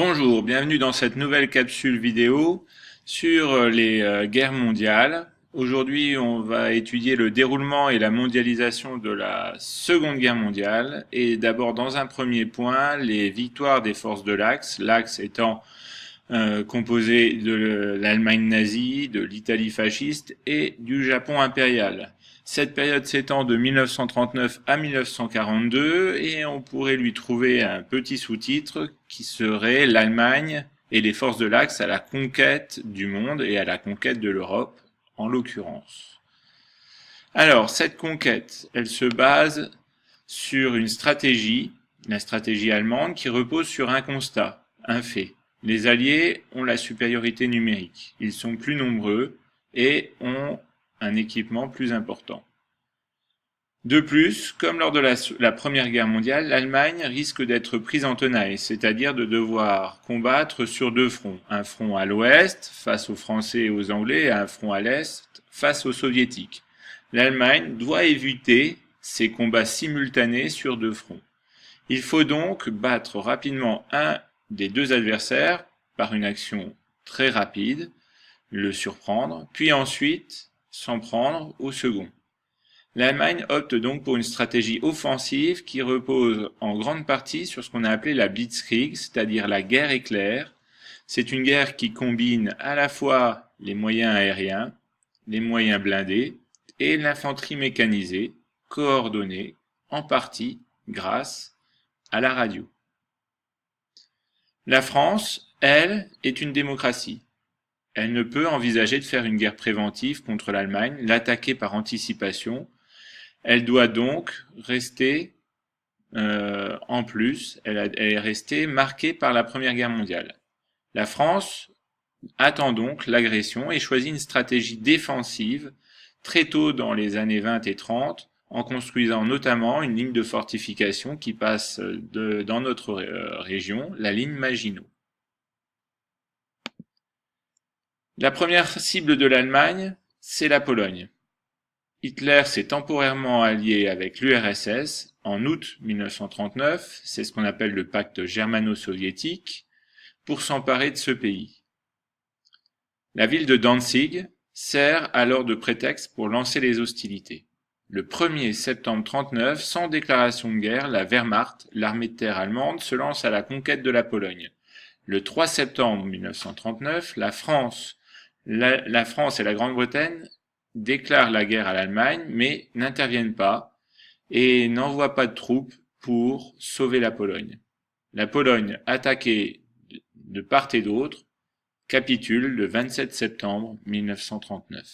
Bonjour, bienvenue dans cette nouvelle capsule vidéo sur les guerres mondiales. Aujourd'hui, on va étudier le déroulement et la mondialisation de la Seconde Guerre mondiale. Et d'abord, dans un premier point, les victoires des forces de l'Axe, l'Axe étant composé de l'Allemagne nazie, de l'Italie fasciste et du Japon impérial. Cette période s'étend de 1939 à 1942 et on pourrait lui trouver un petit sous-titre qui serait l'Allemagne et les forces de l'Axe à la conquête du monde et à la conquête de l'Europe en l'occurrence. Alors, cette conquête, elle se base sur une stratégie, la stratégie allemande, qui repose sur un constat, un fait. Les Alliés ont la supériorité numérique. Ils sont plus nombreux et ont un équipement plus important. De plus, comme lors de la Première Guerre mondiale, l'Allemagne risque d'être prise en tenaille, c'est-à-dire de devoir combattre sur deux fronts. Un front à l'ouest, face aux Français et aux Anglais, et un front à l'est, face aux Soviétiques. L'Allemagne doit éviter ces combats simultanés sur deux fronts. Il faut donc battre rapidement un des deux adversaires par une action très rapide, le surprendre, puis ensuite s'en prendre au second. L'Allemagne opte donc pour une stratégie offensive qui repose en grande partie sur ce qu'on a appelé la Blitzkrieg, c'est-à-dire la guerre éclair. C'est une guerre qui combine à la fois les moyens aériens, les moyens blindés et l'infanterie mécanisée, coordonnée en partie grâce à la radio. La France, elle, est une démocratie. Elle ne peut envisager de faire une guerre préventive contre l'Allemagne, l'attaquer par anticipation. Elle doit donc rester, en plus, elle est restée marquée par la Première Guerre mondiale. La France attend donc l'agression et choisit une stratégie défensive très tôt dans les années 20 et 30, en construisant notamment une ligne de fortification qui passe dans notre région, la ligne Maginot. La première cible de l'Allemagne, c'est la Pologne. Hitler s'est temporairement allié avec l'URSS en août 1939, c'est ce qu'on appelle le pacte germano-soviétique, pour s'emparer de ce pays. La ville de Danzig sert alors de prétexte pour lancer les hostilités. Le 1er septembre 1939, sans déclaration de guerre, la Wehrmacht, l'armée de terre allemande, se lance à la conquête de la Pologne. Le 3 septembre 1939, la France et la Grande-Bretagne déclarent la guerre à l'Allemagne, mais n'interviennent pas et n'envoient pas de troupes pour sauver la Pologne. La Pologne, attaquée de part et d'autre, capitule le 27 septembre 1939.